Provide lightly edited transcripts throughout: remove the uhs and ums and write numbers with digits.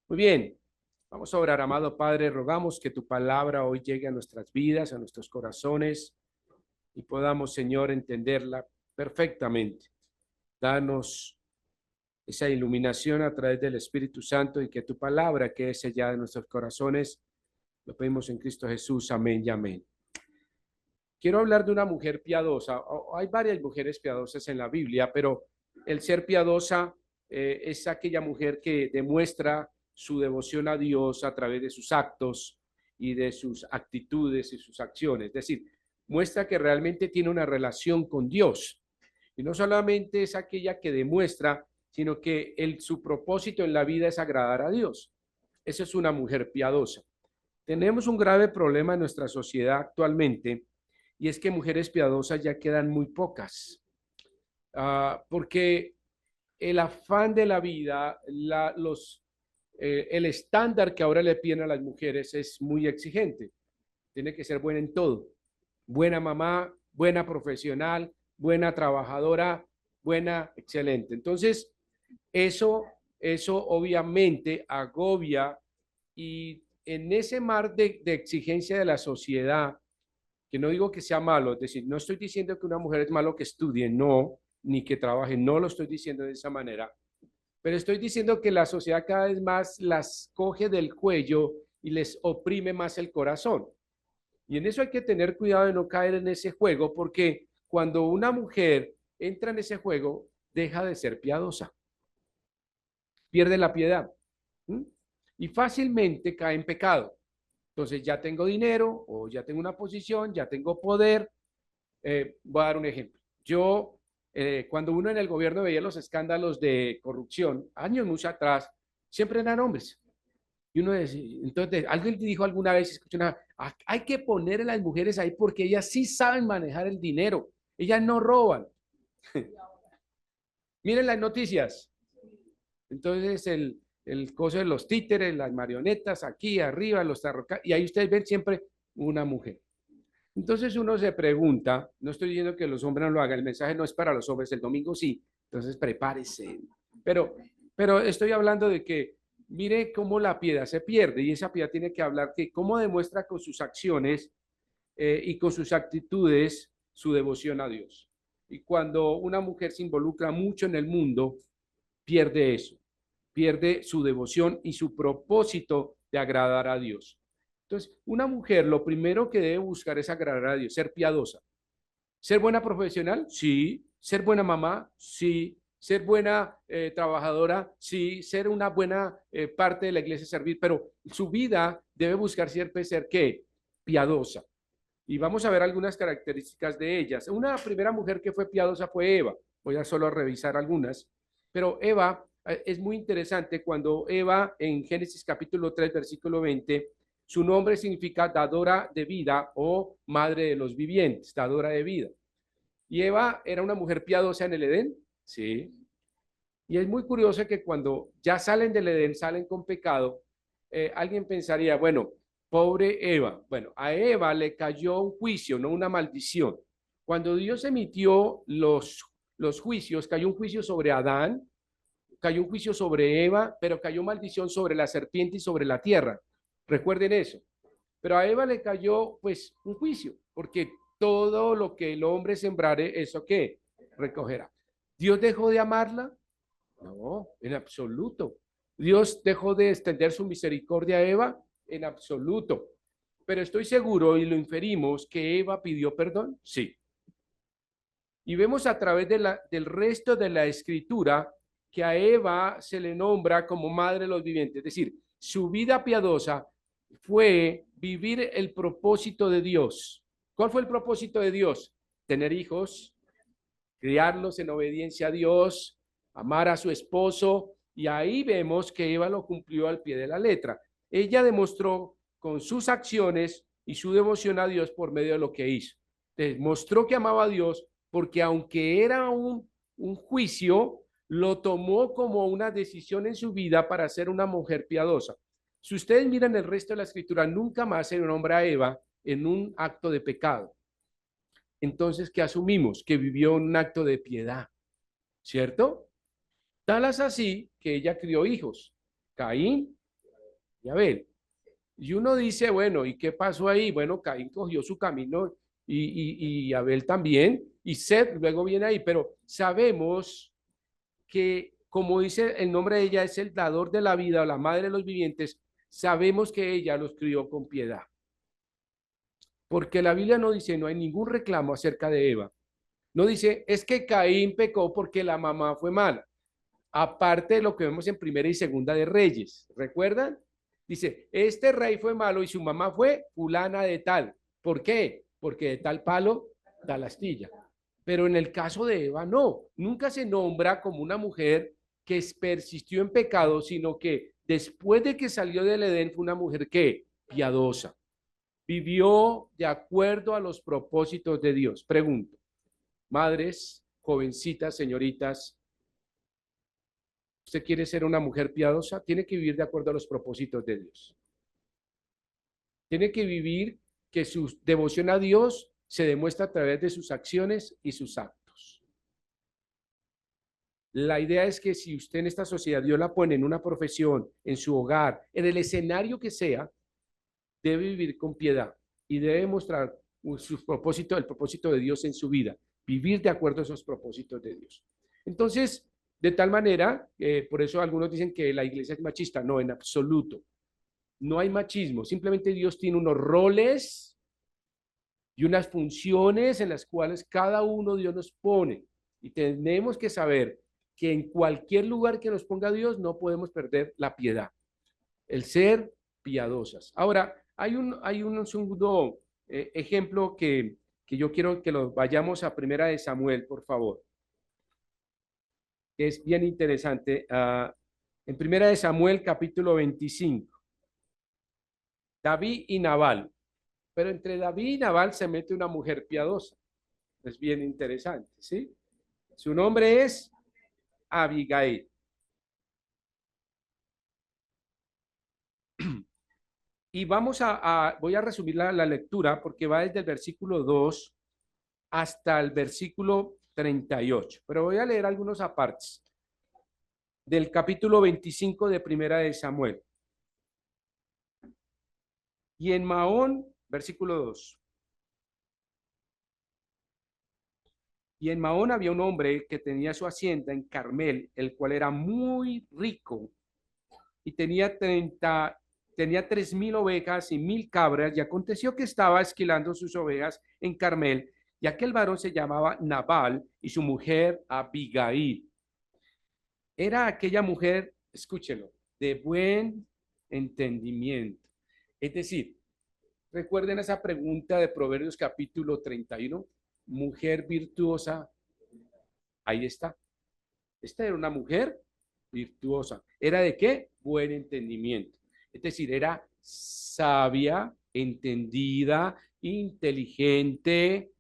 Muy bien, vamos a orar, amado Padre, rogamos que tu palabra hoy llegue a nuestras vidas, a nuestros corazones y podamos, Señor, entenderla perfectamente. Danos esa iluminación a través del Espíritu Santo y que tu palabra quede sellada en nuestros corazones. Lo pedimos en Cristo Jesús. Amén y amén. Quiero hablar de una mujer piadosa. Hay varias mujeres piadosas en la Biblia, pero el ser piadosa es aquella mujer que demuestra su devoción a Dios a través de sus actos y de sus actitudes y sus acciones. Es decir, muestra que realmente tiene una relación con Dios. Y no solamente es aquella que demuestra, sino que su propósito en la vida es agradar a Dios. Esa es una mujer piadosa. Tenemos un grave problema en nuestra sociedad actualmente y es que mujeres piadosas ya quedan muy pocas, porque el afán de la vida, el estándar que ahora le piden a las mujeres es muy exigente. Tiene que ser buena en todo, buena mamá, buena profesional, buena trabajadora, buena, excelente. Entonces, eso, eso obviamente agobia y en ese mar de exigencia de la sociedad, que no digo que sea malo, es decir, no estoy diciendo que una mujer es malo que estudie, no, ni que trabaje, no lo estoy diciendo de esa manera, pero estoy diciendo que la sociedad cada vez más las coge del cuello y les oprime más el corazón. Y en eso hay que tener cuidado de no caer en ese juego, porque cuando una mujer entra en ese juego, deja de ser piadosa, pierde la piedad. ¿Mm? Y fácilmente cae en pecado. Entonces ya tengo dinero o ya tengo una posición, ya tengo poder. Voy a dar un ejemplo. Yo, cuando uno en el gobierno veía los escándalos de corrupción, años mucho atrás, siempre eran hombres. Y uno decía, entonces, alguien dijo alguna vez, escuché una, hay que poner a las mujeres ahí porque ellas sí saben manejar el dinero, ellas no roban. Miren las noticias. Entonces, el coso de los títeres, las marionetas, aquí arriba, los tarroca, y ahí ustedes ven siempre una mujer. Entonces uno se pregunta, no estoy diciendo que los hombres no lo hagan, el mensaje no es para los hombres, el domingo sí, entonces prepárese. Pero, pero estoy hablando de que mire cómo la piedad se pierde y esa piedad tiene que hablar que cómo demuestra con sus acciones y con sus actitudes su devoción a Dios. Y cuando una mujer se involucra mucho en el mundo, pierde eso, pierde su devoción y su propósito de agradar a Dios. Entonces, una mujer lo primero que debe buscar es agradar a Dios, ser piadosa. ¿Ser buena profesional? Sí. ¿Ser buena mamá? Sí. ¿Ser buena trabajadora? Sí. ¿Ser una buena parte de la iglesia? Servir, pero su vida debe buscar siempre ser ¿qué? Piadosa. Y vamos a ver algunas características de ellas. Una primera mujer que fue piadosa fue Eva. Voy a solo revisar algunas. Pero Eva es muy interesante cuando Eva en Génesis capítulo 3, versículo 20, su nombre significa dadora de vida o madre de los vivientes, dadora de vida. ¿Y Eva era una mujer piadosa en el Edén? Sí. Y es muy curioso que cuando ya salen del Edén, salen con pecado, alguien pensaría, bueno, pobre Eva. Bueno, a Eva le cayó un juicio, no una maldición. Cuando Dios emitió los juicios, cayó un juicio sobre Adán, cayó un juicio sobre Eva, pero cayó maldición sobre la serpiente y sobre la tierra. Recuerden eso. Pero a Eva le cayó pues un juicio, porque todo lo que el hombre sembrare, ¿eso qué? Recogerá. ¿Dios dejó de amarla? No, en absoluto. ¿Dios dejó de extender su misericordia a Eva? En absoluto. Pero estoy seguro y lo inferimos que Eva pidió perdón. Sí. Y vemos a través del resto de la escritura que a Eva se le nombra como madre de los vivientes. Es decir, su vida piadosa fue vivir el propósito de Dios. ¿Cuál fue el propósito de Dios? Tener hijos, criarlos en obediencia a Dios, amar a su esposo, y ahí vemos que Eva lo cumplió al pie de la letra. Ella demostró con sus acciones y su devoción a Dios por medio de lo que hizo. Demostró que amaba a Dios porque aunque era un juicio, lo tomó como una decisión en su vida para ser una mujer piadosa. Si ustedes miran el resto de la escritura, nunca más se nombra a Eva en un acto de pecado. Entonces, ¿qué asumimos? Que vivió un acto de piedad, ¿cierto? Tal es así que ella crió hijos, Caín y Abel. Y uno dice, bueno, ¿y qué pasó ahí? Bueno, Caín cogió su camino y Abel también, y Seth luego viene ahí, pero sabemos que, como dice el nombre de ella, es el dador de la vida, o la madre de los vivientes, sabemos que ella los crió con piedad. Porque la Biblia no dice, no hay ningún reclamo acerca de Eva. No dice, es que Caín pecó porque la mamá fue mala. Aparte de lo que vemos en Primera y Segunda de Reyes, ¿recuerdan? Dice, este rey fue malo y su mamá fue fulana de tal. ¿Por qué? Porque de tal palo, tal astilla. Pero en el caso de Eva, no. Nunca se nombra como una mujer que persistió en pecado, sino que después de que salió del Edén fue una mujer que piadosa. Vivió de acuerdo a los propósitos de Dios. Pregunto, madres, jovencitas, señoritas, ¿usted quiere ser una mujer piadosa? Tiene que vivir de acuerdo a los propósitos de Dios. Tiene que vivir que su devoción a Dios se demuestra a través de sus acciones y sus actos. La idea es que si usted en esta sociedad Dios la pone en una profesión, en su hogar, en el escenario que sea, debe vivir con piedad y debe mostrar sus propósitos, el propósito de Dios en su vida, vivir de acuerdo a esos propósitos de Dios. Entonces, de tal manera, por eso algunos dicen que la iglesia es machista. No, en absoluto. No hay machismo. Simplemente Dios tiene unos roles y unas funciones en las cuales cada uno Dios nos pone. Y tenemos que saber que en cualquier lugar que nos ponga Dios no podemos perder la piedad, el ser piadosas. Ahora, hay un segundo ejemplo que yo quiero que lo vayamos a Primera de Samuel, por favor, que es bien interesante. En Primera de Samuel, capítulo 25, David y Nabal. Pero entre David y Nabal se mete una mujer piadosa. Es bien interesante, ¿sí? Su nombre es Abigail. Y voy a resumir la lectura porque va desde el versículo 2 hasta el versículo 38. Pero voy a leer algunos apartes del capítulo 25 de Primera de Samuel. Y en Maón, versículo 2. Y en Maón había un hombre que tenía su hacienda en Carmel, el cual era muy rico y tenía 3,000 ovejas y 1,000 cabras. Y aconteció que estaba esquilando sus ovejas en Carmel, y aquel varón se llamaba Nabal y su mujer Abigail. Era aquella mujer, escúchelo, de buen entendimiento. Es decir, recuerden esa pregunta de Proverbios capítulo 31, mujer virtuosa, ahí está. Esta era una mujer virtuosa. ¿Era de qué? Buen entendimiento. Es decir, era sabia, entendida, inteligente,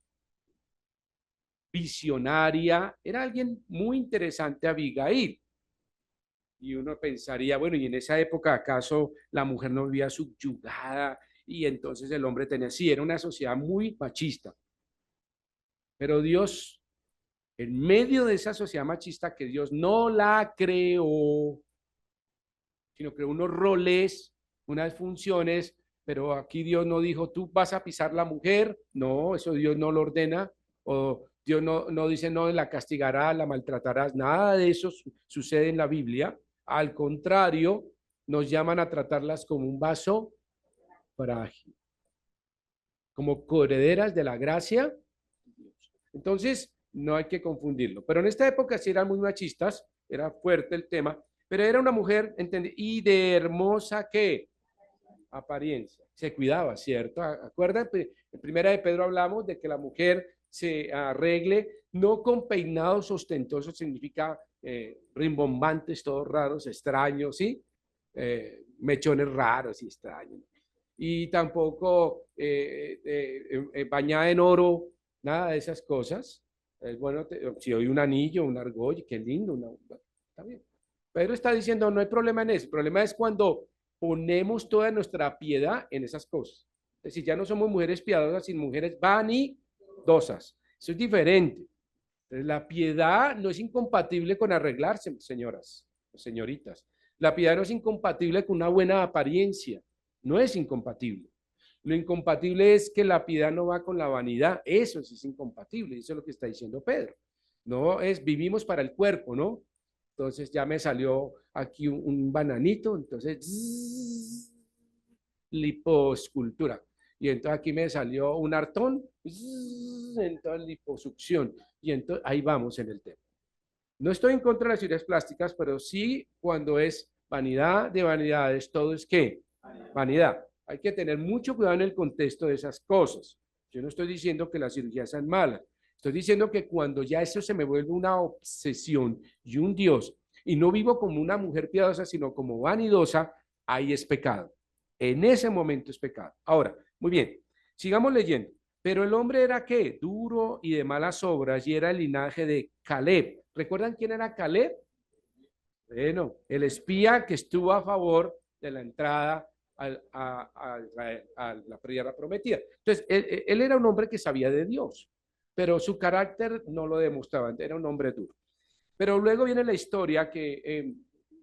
visionaria. Era alguien muy interesante, Abigail. Y uno pensaría, bueno, y en esa época, ¿acaso la mujer no vivía subyugada? Y entonces el hombre tenía, sí, era una sociedad muy machista. Pero Dios, en medio de esa sociedad machista que Dios no la creó, sino creó unos roles, unas funciones, pero aquí Dios no dijo, tú vas a pisar la mujer, no, eso Dios no lo ordena, o Dios no dice, no, la castigarás, la maltratarás, nada de eso sucede en la Biblia. Al contrario, nos llaman a tratarlas como un vaso frágil, como coherederas de la gracia. Entonces, no hay que confundirlo. Pero en esta época sí eran muy machistas, era fuerte el tema, pero era una mujer, y de hermosa ¿qué? Apariencia. Se cuidaba, ¿cierto? ¿Acuerdan? En Primera de Pedro hablamos de que la mujer se arregle no con peinados ostentosos, significa rimbombantes, todos raros, extraños, ¿sí? Mechones raros y extraños. Y tampoco bañada en oro, nada de esas cosas. Bueno, si hoy un anillo, un argolla, qué lindo, está bien. Pedro está diciendo, no hay problema en eso. El problema es cuando ponemos toda nuestra piedad en esas cosas. Es decir, ya no somos mujeres piadosas, sino mujeres vanidosas. Eso es diferente. Entonces, la piedad no es incompatible con arreglarse, señoras, señoritas. La piedad no es incompatible con una buena apariencia, no es incompatible. Lo incompatible es que la piedad no va con la vanidad, eso sí es incompatible, eso es lo que está diciendo Pedro. No es, vivimos para el cuerpo, ¿no? Entonces ya me salió aquí un bananito, entonces, liposcultura. Y entonces aquí me salió un artón, entonces liposucción. Y entonces ahí vamos en el tema. No estoy en contra de las cirugías plásticas, pero sí cuando es vanidad de vanidades, todo es ¿qué? Vanidad. Hay que tener mucho cuidado en el contexto de esas cosas. Yo no estoy diciendo que las cirugías sean malas. Estoy diciendo que cuando ya eso se me vuelve una obsesión y un Dios, y no vivo como una mujer piadosa, sino como vanidosa, ahí es pecado. En ese momento es pecado. Ahora, muy bien, sigamos leyendo. Pero el hombre era ¿qué? Duro y de malas obras y era el linaje de Caleb. ¿Recuerdan quién era Caleb? Bueno, el espía que estuvo a favor de la entrada a la tierra prometida. Entonces, él era un hombre que sabía de Dios, pero su carácter no lo demostraba, era un hombre duro. Pero luego viene la historia que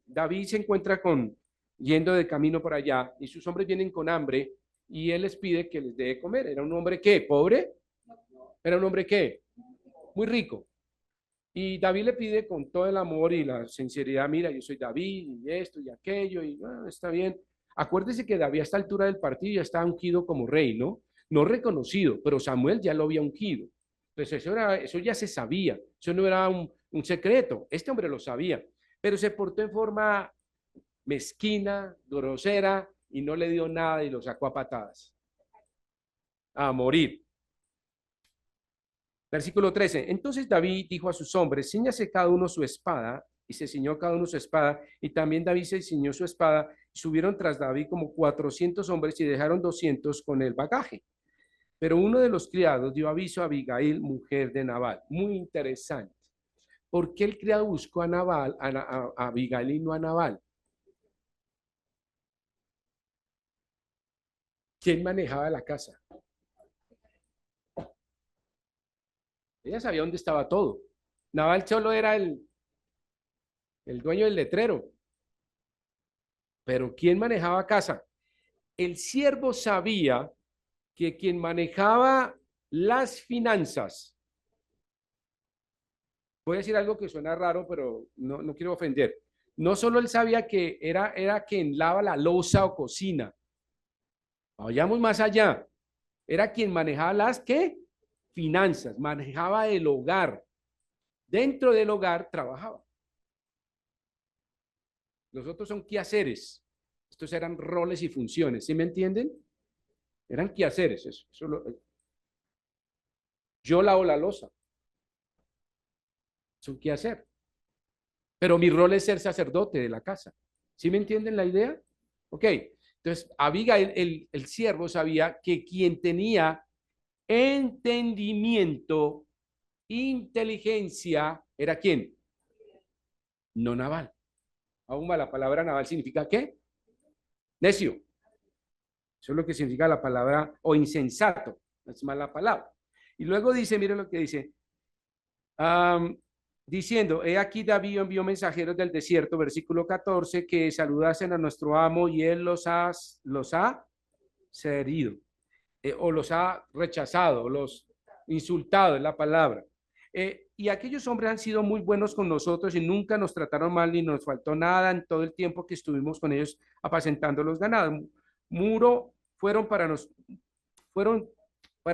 David se encuentra yendo de camino por allá y sus hombres vienen con hambre y él les pide que les dé de comer. ¿Era un hombre qué? ¿Pobre? ¿Era un hombre qué? Muy rico. Y David le pide con todo el amor y la sinceridad, mira, yo soy David y esto y aquello, y está bien. Acuérdese que David a esta altura del partido ya está ungido como rey, ¿no? No reconocido, pero Samuel ya lo había ungido. Entonces eso ya se sabía, eso no era un secreto, este hombre lo sabía, pero se portó en forma mezquina, grosera, y no le dio nada y lo sacó a patadas, a morir. Versículo 13. Entonces David dijo a sus hombres, ciñase cada uno su espada, y se ciñó cada uno su espada, y también David se ciñó su espada, y subieron tras David como 400 hombres y dejaron 200 con el bagaje. Pero uno de los criados dio aviso a Abigail, mujer de Nabal. Muy interesante. ¿Por qué el criado buscó a Nabal, a Abigail y no a Nabal? ¿Quién manejaba la casa? Ella sabía dónde estaba todo. Nabal solo era el dueño del letrero. Pero ¿quién manejaba casa? El siervo sabía que quien manejaba las finanzas, voy a decir algo que suena raro, pero no quiero ofender. No solo él sabía que era quien lava la loza o cocina, vayamos más allá, era quien manejaba las ¿qué? Finanzas, manejaba el hogar. Dentro del hogar trabajaba. Los otros son quehaceres. Estos eran roles y funciones, ¿sí me entienden? Eran quehaceres. Yo lavo la loza. Es un quehacer. Pero mi rol es ser sacerdote de la casa. ¿Sí me entienden la idea? Ok. Entonces, Abigail, el siervo, sabía que quien tenía entendimiento, inteligencia, ¿era quién? No Nabal. Aún más, la palabra Nabal significa ¿qué? Necio. Eso es lo que significa la palabra, o insensato, es más la palabra. Y luego dice, miren lo que dice, diciendo, he aquí David envió mensajeros del desierto, versículo 14, que saludasen a nuestro amo y él los ha herido, o los ha rechazado, los insultado, es la palabra. Y aquellos hombres han sido muy buenos con nosotros y nunca nos trataron mal ni nos faltó nada en todo el tiempo que estuvimos con ellos apacentando los ganados. Muro fueron para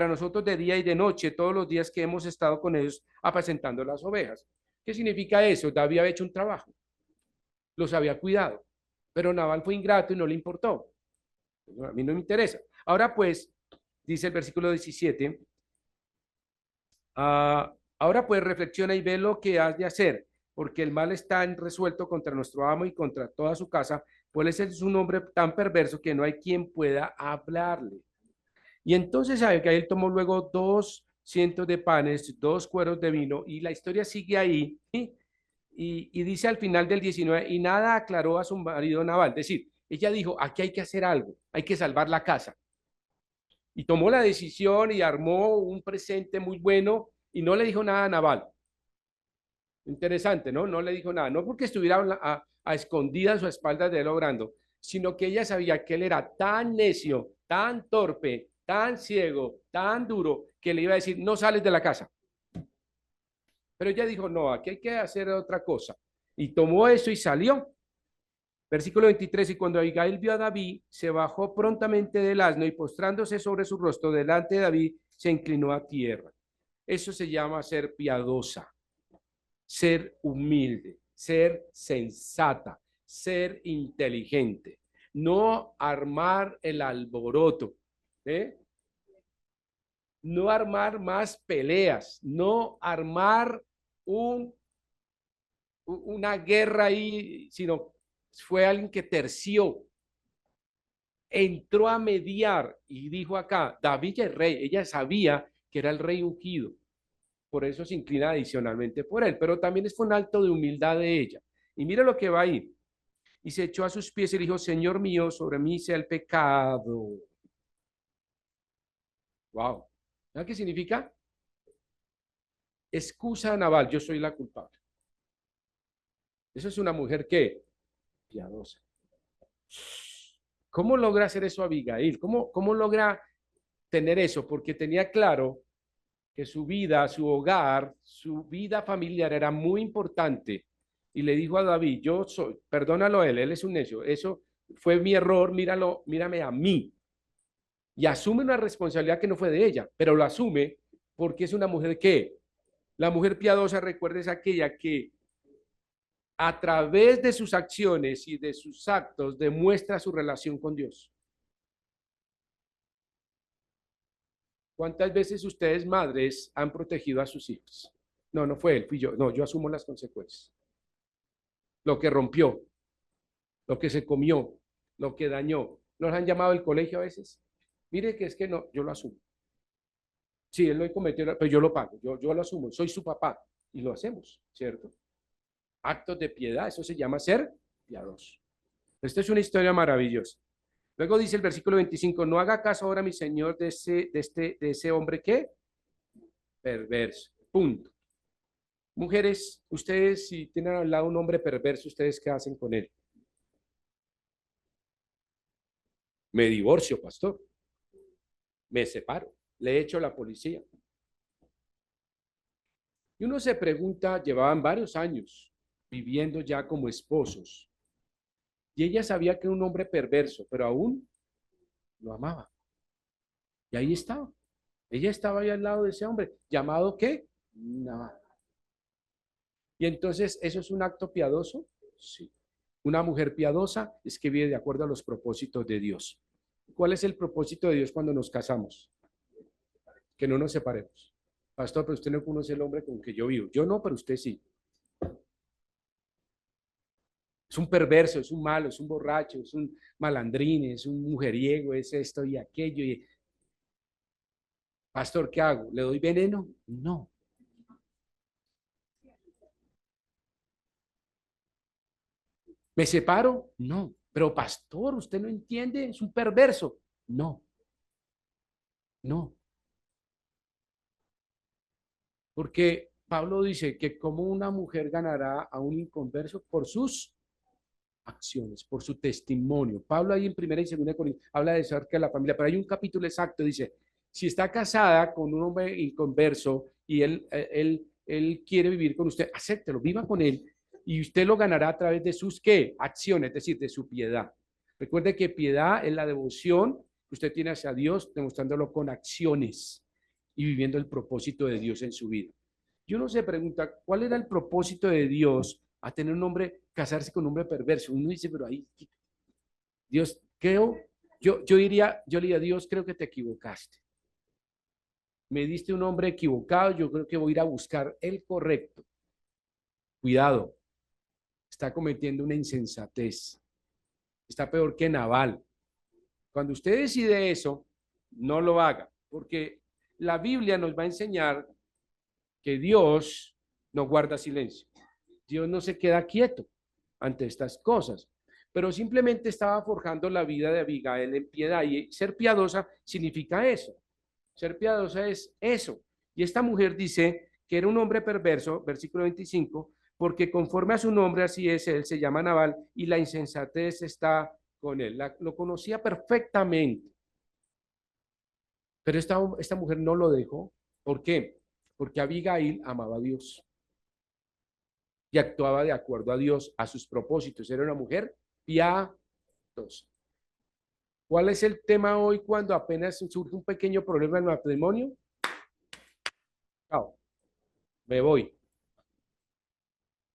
nosotros de día y de noche todos los días que hemos estado con ellos apacentando las ovejas. ¿Qué significa eso? David había hecho un trabajo, los había cuidado, pero Nabal fue ingrato y no le importó. A mí no me interesa. Ahora pues, dice el versículo 17, ahora pues reflexiona y ve lo que has de hacer, porque el mal está resuelto contra nuestro amo y contra toda su casa, pues es un hombre tan perverso que no hay quien pueda hablarle. Y entonces Abigail tomó luego 200 de panes, 2 cueros de vino, y la historia sigue ahí, ¿sí? Y dice al final del 19, y nada aclaró a su marido Nabal, es decir, ella dijo, aquí hay que hacer algo, hay que salvar la casa. Y tomó la decisión y armó un presente muy bueno y no le dijo nada a Nabal. Interesante, ¿no? No le dijo nada, no porque estuviera a escondidas o a espaldas de él obrando, sino que ella sabía que él era tan necio, tan torpe, tan ciego, tan duro, que le iba a decir, no sales de la casa. Pero ella dijo, no, aquí hay que hacer otra cosa. Y tomó eso y salió. Versículo 23, y cuando Abigail vio a David, se bajó prontamente del asno y postrándose sobre su rostro delante de David, se inclinó a tierra. Eso se llama ser piadosa, ser humilde, ser sensata, ser inteligente, no armar el alboroto, ¿eh? No armar más peleas, no armar una guerra ahí, sino fue alguien que terció, entró a mediar y dijo acá, David es rey, ella sabía que era el rey ungido, por eso se inclina adicionalmente por él, pero también fue un acto de humildad de ella. Y mira lo que va ahí. Y se echó a sus pies y dijo, Señor mío, sobre mí sea el pecado. Wow. ¿Sabes qué significa? Excusa naval, yo soy la culpable. Eso es una mujer que piadosa. ¿Cómo logra hacer eso Abigail? ¿Cómo logra tener eso? Porque tenía claro que su vida, su hogar, su vida familiar era muy importante. Y le dijo a David, yo soy, perdónalo a él es un necio, eso fue mi error, míralo, mírame a mí. Y asume una responsabilidad que no fue de ella, pero lo asume porque es una mujer que, la mujer piadosa, recuerda, es aquella que a través de sus acciones y de sus actos demuestra su relación con Dios. ¿Cuántas veces ustedes, madres, han protegido a sus hijos? No, no fue él, fui yo. No, yo asumo las consecuencias. Lo que rompió, lo que se comió, lo que dañó. ¿Nos han llamado al colegio a veces? Mire que es que no, yo lo asumo. Sí, él lo cometió, pero yo lo pago, yo lo asumo, soy su papá y lo hacemos, ¿cierto? Actos de piedad, eso se llama ser piadoso. Esta es una historia maravillosa. Luego dice el versículo 25, no haga caso ahora, mi señor, de ese hombre que perverso. Punto. Mujeres, ustedes si tienen al lado un hombre perverso, ¿ustedes qué hacen con él? Me divorcio, pastor. Me separo. Le echo a la policía. Y uno se pregunta, llevaban varios años viviendo ya como esposos. Y ella sabía que era un hombre perverso, pero aún lo amaba. Y ahí estaba. Ella estaba ahí al lado de ese hombre, llamado ¿qué? Nada. Y entonces, ¿eso es un acto piadoso? Sí. Una mujer piadosa es que vive de acuerdo a los propósitos de Dios. ¿Cuál es el propósito de Dios cuando nos casamos? Que no nos separemos. Pastor, pero usted no conoce el hombre con que yo vivo. Yo no, pero usted sí. Es un perverso, es un malo, es un borracho, es un malandrín, es un mujeriego, es esto y aquello. Y, pastor, ¿qué hago? ¿Le doy veneno? No. ¿Me separo? No. Pero pastor, usted no entiende, es un perverso. No, no. Porque Pablo dice que como una mujer ganará a un inconverso por sus acciones, por su testimonio. Pablo ahí en primera y segunda Corintios habla de acerca de la familia, pero hay un capítulo exacto, dice, si está casada con un hombre inconverso y él quiere vivir con usted, acéptelo, viva con él y usted lo ganará a través de sus, ¿qué? Acciones, es decir, de su piedad. Recuerde que piedad es la devoción que usted tiene hacia Dios, demostrándolo con acciones y viviendo el propósito de Dios en su vida. Y uno se pregunta, ¿cuál era el propósito de Dios a tener un hombre, casarse con un hombre perverso? Uno dice, pero ahí, Dios, creo, yo le diría, Dios, creo que te equivocaste. Me diste un hombre equivocado, yo creo que voy a ir a buscar el correcto. Cuidado, está cometiendo una insensatez. Está peor que Nabal. Cuando usted decide eso, no lo haga, porque la Biblia nos va a enseñar que Dios no guarda silencio. Dios no se queda quieto ante estas cosas, pero simplemente estaba forjando la vida de Abigail en piedad y ser piadosa significa eso. Ser piadosa es eso. Y esta mujer dice que era un hombre perverso, versículo 25, porque conforme a su nombre, así es, él se llama Nabal, y la insensatez está con él. Lo conocía perfectamente, pero esta mujer no lo dejó. ¿Por qué? Porque Abigail amaba a Dios y actuaba de acuerdo a Dios, a sus propósitos. Era una mujer piadosa. ¿Cuál es el tema hoy cuando apenas surge un pequeño problema en el matrimonio? Chao, me voy.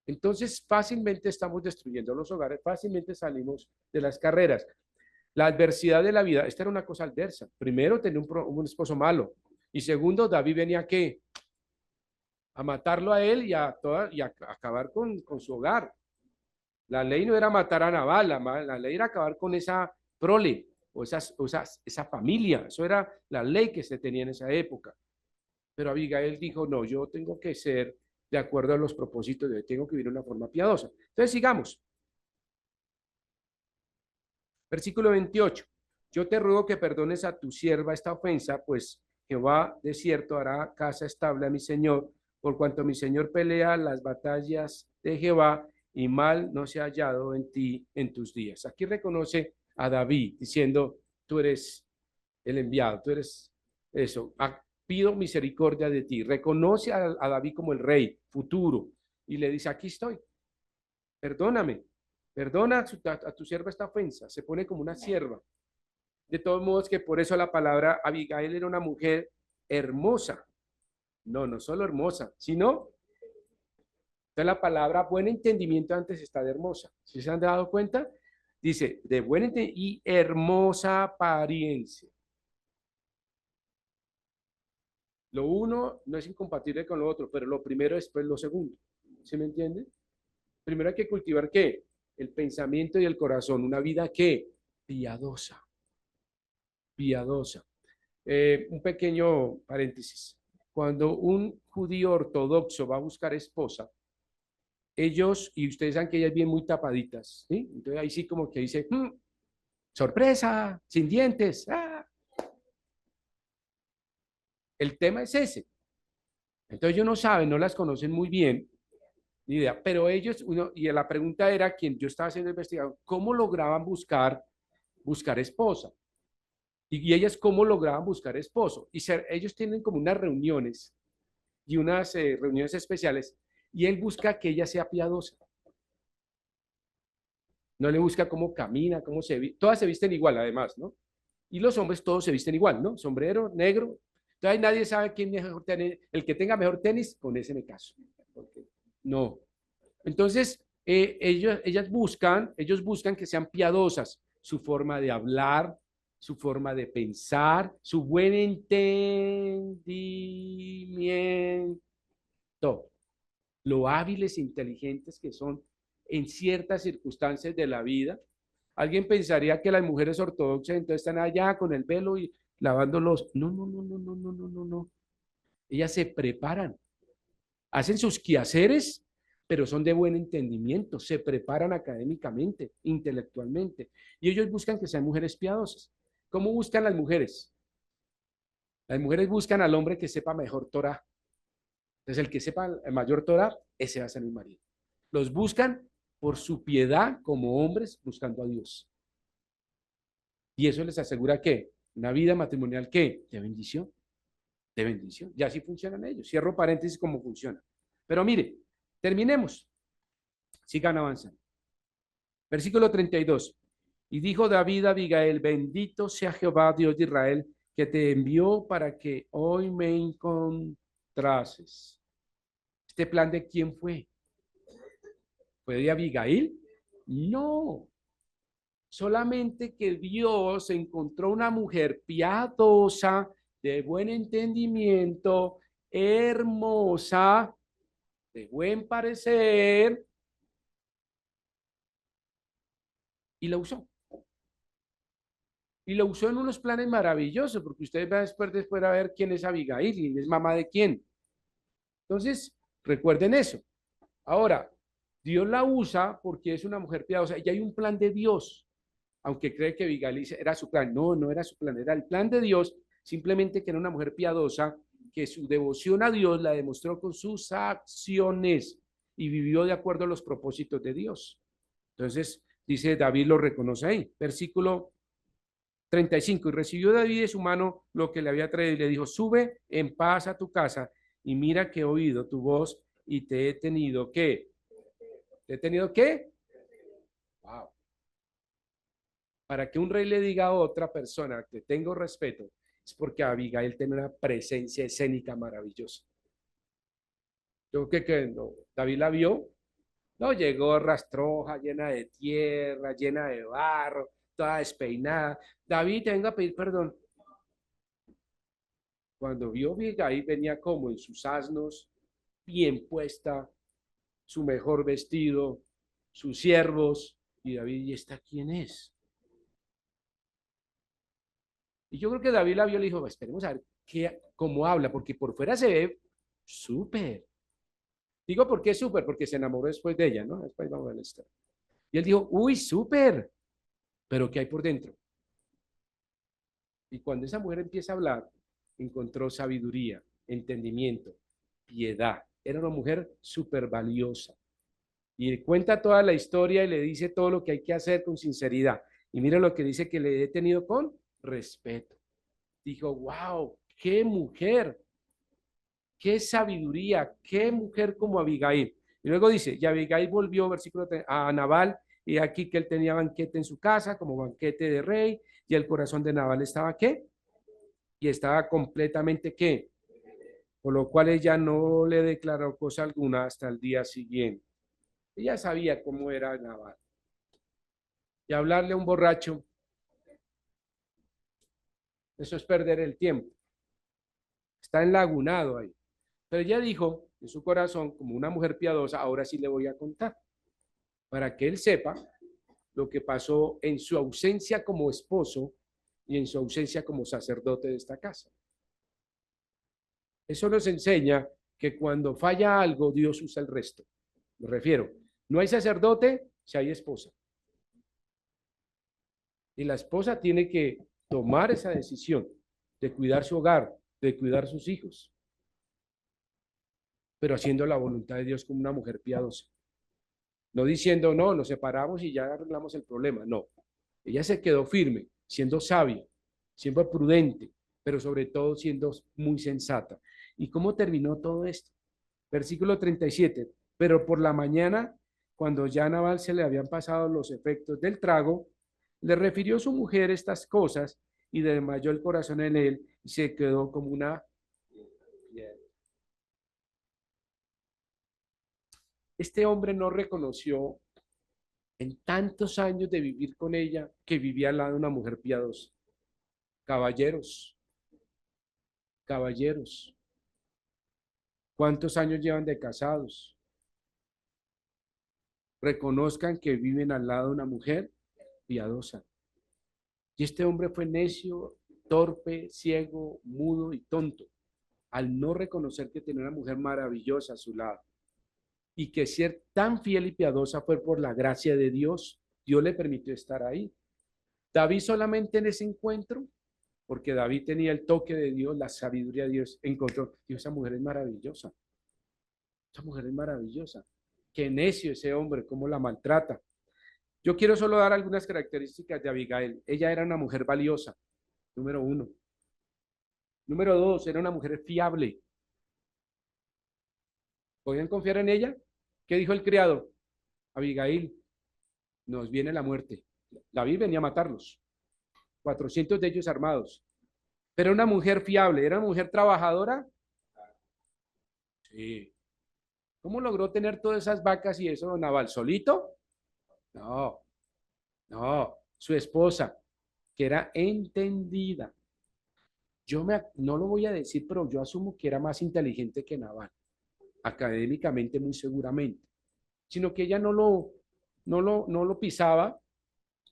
Entonces, fácilmente estamos destruyendo los hogares, fácilmente salimos de las carreras. La adversidad de la vida, esta era una cosa adversa. Primero, tenía un esposo malo. Y segundo, David venía ¿a qué? A matarlo a él y a acabar con su hogar. La ley no era matar a Nabal, la ley era acabar con esa prole o esa familia. Eso era la ley que se tenía en esa época. Pero Abigail dijo, no, yo tengo que ser de acuerdo a los propósitos de Dios, tengo que vivir de una forma piadosa. Entonces sigamos. Versículo 28. Yo te ruego que perdones a tu sierva esta ofensa, pues Jehová de cierto hará casa estable a mi Señor, por cuanto mi Señor pelea las batallas de Jehová y mal no se ha hallado en ti en tus días. Aquí reconoce a David diciendo, tú eres el enviado, tú eres eso. Pido misericordia de ti. Reconoce a David como el rey futuro y le dice, aquí estoy, perdóname, perdona a tu sierva esta ofensa. Se pone como una sierva. De todos modos que por eso la palabra Abigail era una mujer hermosa. No, no solo hermosa, sino entonces la palabra buen entendimiento antes está de hermosa. ¿Sí se han dado cuenta? Dice de buen entendimiento y hermosa apariencia. Lo uno no es incompatible con lo otro, pero lo primero es pues lo segundo. ¿Sí me entiende? Primero hay que cultivar ¿qué? El pensamiento y el corazón. Una vida ¿qué? Piadosa. Piadosa. Un pequeño paréntesis. Cuando un judío ortodoxo va a buscar esposa, ellos, y ustedes saben que ellas vienen muy tapaditas, ¿sí? Entonces ahí sí como que dice, sorpresa, sin dientes. ¡Ah! El tema es ese. Entonces ellos no saben, no las conocen muy bien, ni idea, pero ellos, y la pregunta era, quien yo estaba haciendo investigación, ¿cómo lograban buscar esposa? Y ellas cómo lograban buscar esposo. Ellos tienen como unas reuniones y unas reuniones especiales y él busca que ella sea piadosa. No le busca cómo camina, cómo se viste. Todas se visten igual, además, ¿no? Y los hombres todos se visten igual, ¿no? Sombrero, negro. Entonces nadie sabe quién mejor tenis. El que tenga mejor tenis, con ese me caso. Porque, no. Entonces, ellos buscan que sean piadosas. Su forma de hablar, su forma de pensar, su buen entendimiento, lo hábiles e inteligentes que son en ciertas circunstancias de la vida. Alguien pensaría que las mujeres ortodoxas entonces están allá con el velo y lavando los... No, no, no, no, no, no, no, no, no. Ellas se preparan, hacen sus quehaceres, pero son de buen entendimiento, se preparan académicamente, intelectualmente, y ellos buscan que sean mujeres piadosas. ¿Cómo buscan las mujeres? Las mujeres buscan al hombre que sepa mejor Torah. Entonces, el que sepa el mayor Torah, ese va a ser mi marido. Los buscan por su piedad como hombres buscando a Dios. Y eso les asegura que una vida matrimonial que de bendición, de bendición. Y así funcionan ellos. Cierro paréntesis cómo funciona. Pero mire, terminemos. Sigan avanzando. Versículo 32. Y dijo David a Abigail, bendito sea Jehová, Dios de Israel, que te envió para que hoy me encontrases. ¿Este plan de quién fue? ¿Fue de Abigail? No. Solamente que Dios encontró una mujer piadosa, de buen entendimiento, hermosa, de buen parecer, y la usó. Y lo usó en unos planes maravillosos, porque ustedes van después a ver quién es Abigail y es mamá de quién. Entonces, recuerden eso. Ahora, Dios la usa porque es una mujer piadosa y hay un plan de Dios, aunque cree que Abigail era su plan. No, no era su plan, era el plan de Dios, simplemente que era una mujer piadosa, que su devoción a Dios la demostró con sus acciones. y vivió de acuerdo a los propósitos de Dios. Entonces, dice David lo reconoce ahí, versículo 35, y recibió David de su mano lo que le había traído y le dijo, sube en paz a tu casa y mira que he oído tu voz y te he tenido, ¿qué? ¿Te he tenido qué? Wow. Para que un rey le diga a otra persona que tengo respeto, es porque Abigail tiene una presencia escénica maravillosa. Yo que no, David la vio, no, llegó rastroja, llena de tierra, llena de barro, toda despeinada. David, te vengo a pedir perdón. Cuando vio Abigail venía como en sus asnos, bien puesta, su mejor vestido, sus siervos, y David, ¿y esta quién es? Y yo creo que David la vio y le dijo, esperemos a ver cómo habla, porque por fuera se ve súper. Digo, ¿por qué súper? Porque se enamoró después de ella, ¿no? Después vamos a ver la historia. Y él dijo, uy, súper, pero ¿qué hay por dentro? Y cuando esa mujer empieza a hablar, encontró sabiduría, entendimiento, piedad. Era una mujer súper valiosa. Y cuenta toda la historia y le dice todo lo que hay que hacer con sinceridad. Y mira lo que dice que le he tenido con respeto. Dijo, wow, qué mujer, qué sabiduría, qué mujer como Abigail. Y luego dice, y Abigail volvió, versículo 3, a Nabal, y aquí que él tenía banquete en su casa, como banquete de rey, y el corazón de Nabal estaba, ¿qué? Y estaba completamente, ¿qué? Por lo cual ella no le declaró cosa alguna hasta el día siguiente. Ella sabía cómo era Nabal. Y hablarle a un borracho, eso es perder el tiempo. Está enlagunado ahí. Pero ella dijo en su corazón, como una mujer piadosa, ahora sí le voy a contar, para que él sepa lo que pasó en su ausencia como esposo y en su ausencia como sacerdote de esta casa. Eso nos enseña que cuando falla algo, Dios usa el resto. Me refiero, no hay sacerdote si hay esposa. Y la esposa tiene que tomar esa decisión de cuidar su hogar, de cuidar sus hijos, pero haciendo la voluntad de Dios como una mujer piadosa. No diciendo, no, nos separamos y ya arreglamos el problema. No, ella se quedó firme, siendo sabia, siendo prudente, pero sobre todo siendo muy sensata. ¿Y cómo terminó todo esto? Versículo 37. Pero por la mañana, cuando ya a Nabal se le habían pasado los efectos del trago, le refirió a su mujer estas cosas y desmayó el corazón en él y se quedó como una... Este hombre no reconoció en tantos años de vivir con ella que vivía al lado de una mujer piadosa. Caballeros, caballeros, ¿cuántos años llevan de casados? Reconozcan que viven al lado de una mujer piadosa. Y este hombre fue necio, torpe, ciego, mudo y tonto, al no reconocer que tenía una mujer maravillosa a su lado. Y que ser tan fiel y piadosa fue por la gracia de Dios. Dios le permitió estar ahí. David solamente en ese encuentro, porque David tenía el toque de Dios, la sabiduría de Dios, encontró, Dios, esa mujer es maravillosa. Esa mujer es maravillosa. Qué necio ese hombre, cómo la maltrata. Yo quiero solo dar algunas características de Abigail. Ella era una mujer valiosa, número uno. Número dos, era una mujer fiable. ¿Podían confiar en ella? ¿Qué dijo el criado? Abigail, nos viene la muerte. David venía a matarlos. 400 de ellos armados. Pero una mujer fiable, era una mujer trabajadora. Sí. ¿Cómo logró tener todas esas vacas y eso, Naval? ¿Solito? No, no. Su esposa, que era entendida. No lo voy a decir, pero yo asumo que era más inteligente que Naval, académicamente muy seguramente, sino que ella no lo pisaba,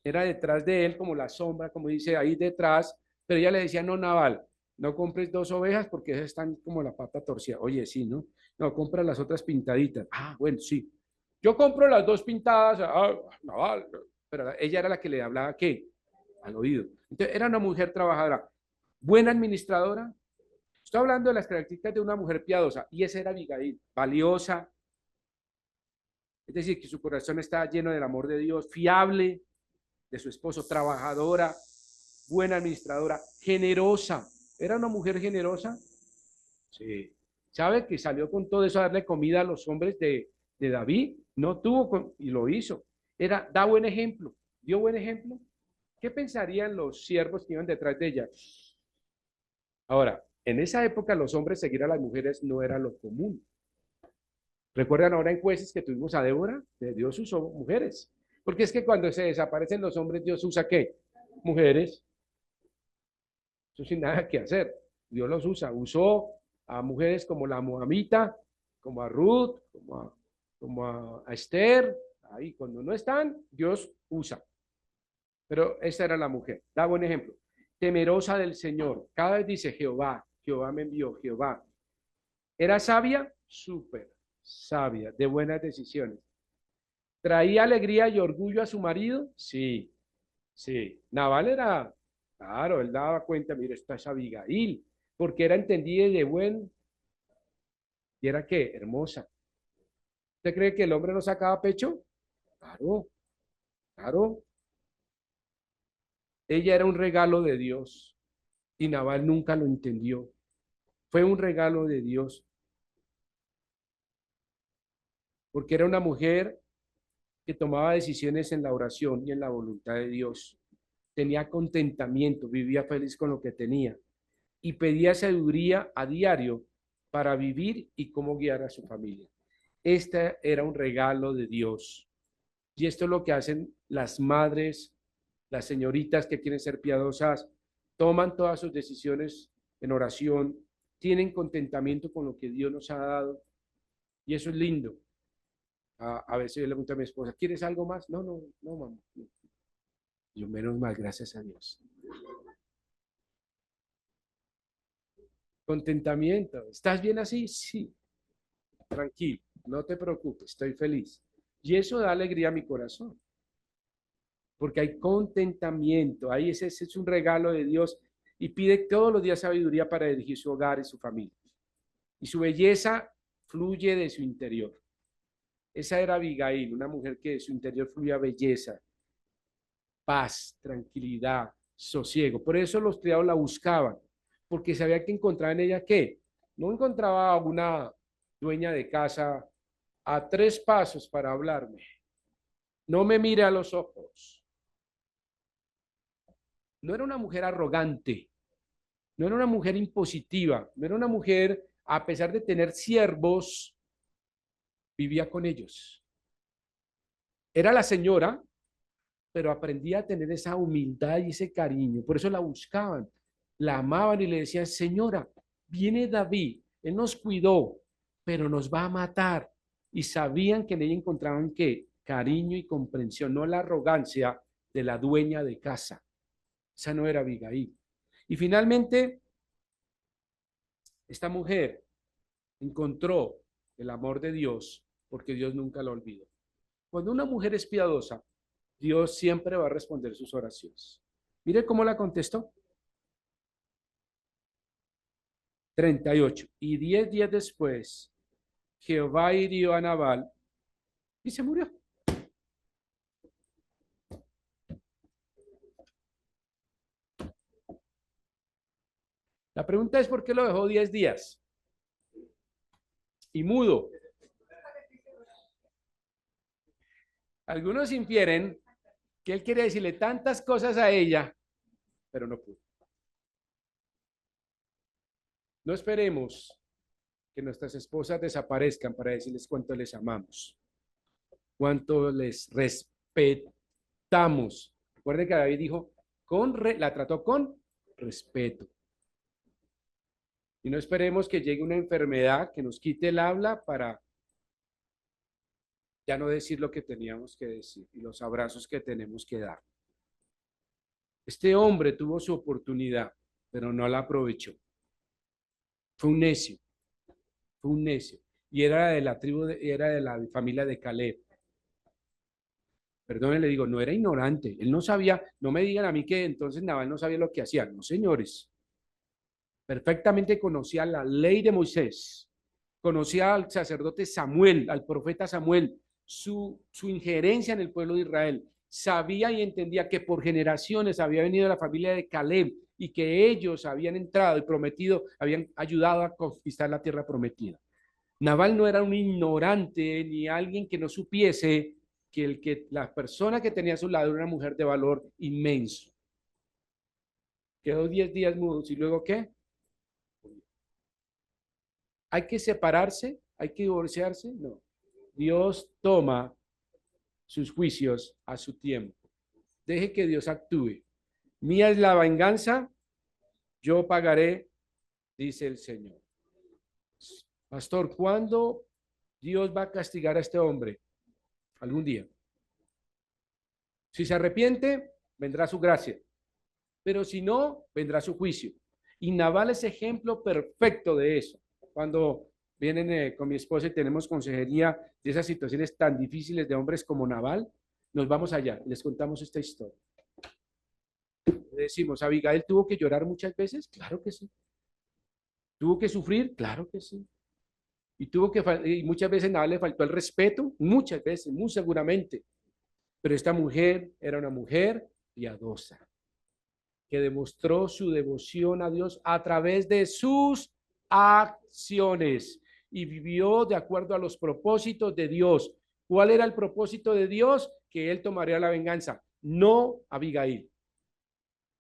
era detrás de él como la sombra, como dice ahí detrás, pero ella le decía, no, Naval, no compres dos ovejas porque esas están como la pata torcida. Oye, sí, ¿no? No, compra las otras pintaditas. Ah, bueno, sí. Yo compro las dos pintadas, Naval, pero ella era la que le hablaba, ¿qué? Al oído. Entonces, era una mujer trabajadora, buena administradora. Estoy hablando de las características de una mujer piadosa, y esa era Abigail, valiosa, Es decir, que su corazón está lleno del amor de Dios, fiable, de su esposo, trabajadora, buena administradora, generosa. ¿Era una mujer generosa? Sí. ¿Sabe que salió con todo eso a darle comida a los hombres de David? No tuvo, y lo hizo. Da buen ejemplo, dio buen ejemplo. ¿Qué pensarían los siervos que iban detrás de ella? Ahora, en esa época los hombres seguir a las mujeres no era lo común. ¿Recuerdan ahora en Jueces que tuvimos a Débora? Dios usó mujeres. Porque es que cuando se desaparecen los hombres, Dios usa ¿qué? Mujeres. Eso sin nada que hacer. Dios los usa. Usó a mujeres como la Moabita, como a Ruth, como a Esther. Ahí, cuando no están, Dios usa. Pero esta era la mujer. Da buen ejemplo. Temerosa del Señor. Cada vez dice Jehová, Jehová me envió, Jehová. ¿Era sabia? Súper sabia, de buenas decisiones. ¿Traía alegría y orgullo a su marido? Sí, sí. Nabal era, claro, él daba cuenta, mire, esta es Abigail, porque era entendida y de buen, y era qué, hermosa. ¿Usted cree que el hombre no sacaba pecho? Claro, claro. Ella era un regalo de Dios y Nabal nunca lo entendió. Fue un regalo de Dios, porque era una mujer que tomaba decisiones en la oración y en la voluntad de Dios. Tenía contentamiento, vivía feliz con lo que tenía y pedía sabiduría a diario para vivir y cómo guiar a su familia. Este era un regalo de Dios. Y esto es lo que hacen las madres, las señoritas que quieren ser piadosas, toman todas sus decisiones en oración, tienen contentamiento con lo que Dios nos ha dado. Y eso es lindo. A veces yo le pregunto a mi esposa, ¿quieres algo más? No, no, no, mamá. No. Yo menos mal, gracias a Dios. Contentamiento. ¿Estás bien así? Sí. Tranquilo, no te preocupes, estoy feliz. Y eso da alegría a mi corazón, porque hay contentamiento. Ahí ese es un regalo de Dios y pide todos los días sabiduría para dirigir su hogar y su familia. Y su belleza fluye de su interior. Esa era Abigail, una mujer que de su interior fluía belleza, paz, tranquilidad, sosiego. Por eso los criados la buscaban, porque sabía que encontraba en ella ¿qué? No encontraba una dueña de casa a 3 pasos para hablarme. No me mire a los ojos. No era una mujer arrogante, no era una mujer impositiva, no era una mujer, a pesar de tener siervos, vivía con ellos. Era la señora, pero aprendía a tener esa humildad y ese cariño. Por eso la buscaban, la amaban y le decían, señora, viene David, él nos cuidó, pero nos va a matar. Y sabían que en ella encontraban ¿qué? Cariño y comprensión, no la arrogancia de la dueña de casa. Esa no era Abigail. Y finalmente, esta mujer encontró el amor de Dios porque Dios nunca la olvidó. Cuando una mujer es piadosa, Dios siempre va a responder sus oraciones. Mire cómo la contestó. 38. Y 10 días después, Jehová hirió a Nabal y se murió. La pregunta es, ¿por qué lo dejó 10 días? Y mudo. Algunos infieren que él quiere decirle tantas cosas a ella, pero no pudo. No esperemos que nuestras esposas desaparezcan para decirles cuánto les amamos, cuánto les respetamos. Recuerden que David dijo, la trató con respeto. Y no esperemos que llegue una enfermedad que nos quite el habla para ya no decir lo que teníamos que decir y los abrazos que tenemos que dar. Este hombre tuvo su oportunidad, pero no la aprovechó. Fue un necio, fue un necio. Y era de la tribu, era de la familia de Caleb. Perdón, le digo, no era ignorante. Él no sabía, no me digan a mí que entonces Nabal no sabía lo que hacía. No, señores. Perfectamente conocía la ley de Moisés. Conocía al sacerdote Samuel, al profeta Samuel. su injerencia en el pueblo de Israel. Sabía y entendía que por generaciones había venido la familia de Caleb y que ellos habían entrado y prometido, habían ayudado a conquistar la tierra prometida. Nabal no era un ignorante ni alguien que no supiese que la persona que tenía a su lado era una mujer de valor inmenso. Quedó 10 días mudos y luego ¿qué? ¿Hay que separarse? ¿Hay que divorciarse? No. Dios toma sus juicios a su tiempo. Deje que Dios actúe. Mía es la venganza, yo pagaré, dice el Señor. Pastor, ¿cuándo Dios va a castigar a este hombre? Algún día. Si se arrepiente, vendrá su gracia. Pero si no, vendrá su juicio. Y Nabal es ejemplo perfecto de eso. Cuando vienen con mi esposa y tenemos consejería de esas situaciones tan difíciles de hombres como Nabal, nos vamos allá y les contamos esta historia. Decimos, ¿Abigail tuvo que llorar muchas veces? Claro que sí. ¿Tuvo que sufrir? Claro que sí. Y muchas veces Nabal le faltó el respeto, muchas veces, muy seguramente. Pero esta mujer era una mujer piadosa, que demostró su devoción a Dios a través de sus acciones y vivió de acuerdo a los propósitos de Dios. ¿Cuál era el propósito de Dios? Que él tomaría la venganza, no Abigail.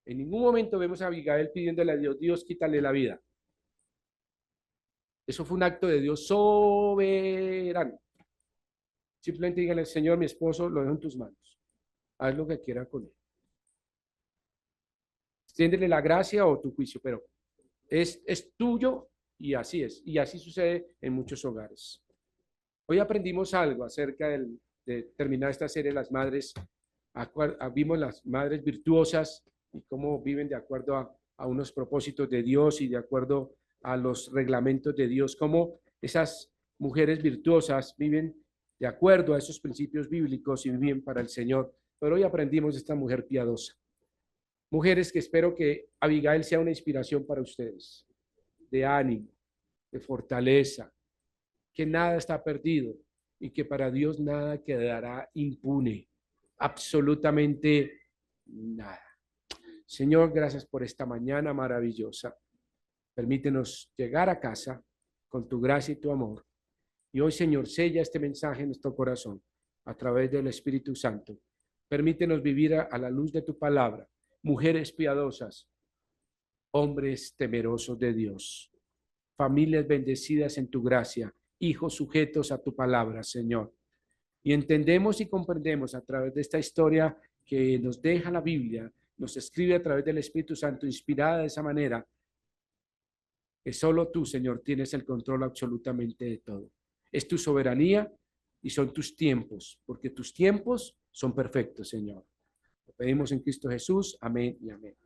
En ningún momento vemos a Abigail pidiéndole a Dios, Dios, quítale la vida. Eso fue un acto de Dios soberano. Simplemente dígale, Señor, mi esposo, lo dejo en tus manos. Haz lo que quiera con él. Extiéndele la gracia o tu juicio, pero es tuyo y así es. Y así sucede en muchos hogares. Hoy aprendimos algo acerca de terminar esta serie, las madres, vimos las madres virtuosas y cómo viven de acuerdo a unos propósitos de Dios y de acuerdo a los reglamentos de Dios, cómo esas mujeres virtuosas viven de acuerdo a esos principios bíblicos y viven para el Señor. Pero hoy aprendimos de esta mujer piadosa. Mujeres que espero que Abigail sea una inspiración para ustedes, de ánimo, de fortaleza, que nada está perdido y que para Dios nada quedará impune, absolutamente nada. Señor, gracias por esta mañana maravillosa. Permítenos llegar a casa con tu gracia y tu amor. Y hoy, Señor, sella este mensaje en nuestro corazón a través del Espíritu Santo. Permítenos vivir a la luz de tu palabra. Mujeres piadosas, hombres temerosos de Dios, familias bendecidas en tu gracia, hijos sujetos a tu palabra, Señor. Y entendemos y comprendemos a través de esta historia que nos deja la Biblia, nos escribe a través del Espíritu Santo, inspirada de esa manera, que solo tú, Señor, tienes el control absolutamente de todo. Es tu soberanía y son tus tiempos, porque tus tiempos son perfectos, Señor. Lo pedimos en Cristo Jesús. Amén y amén.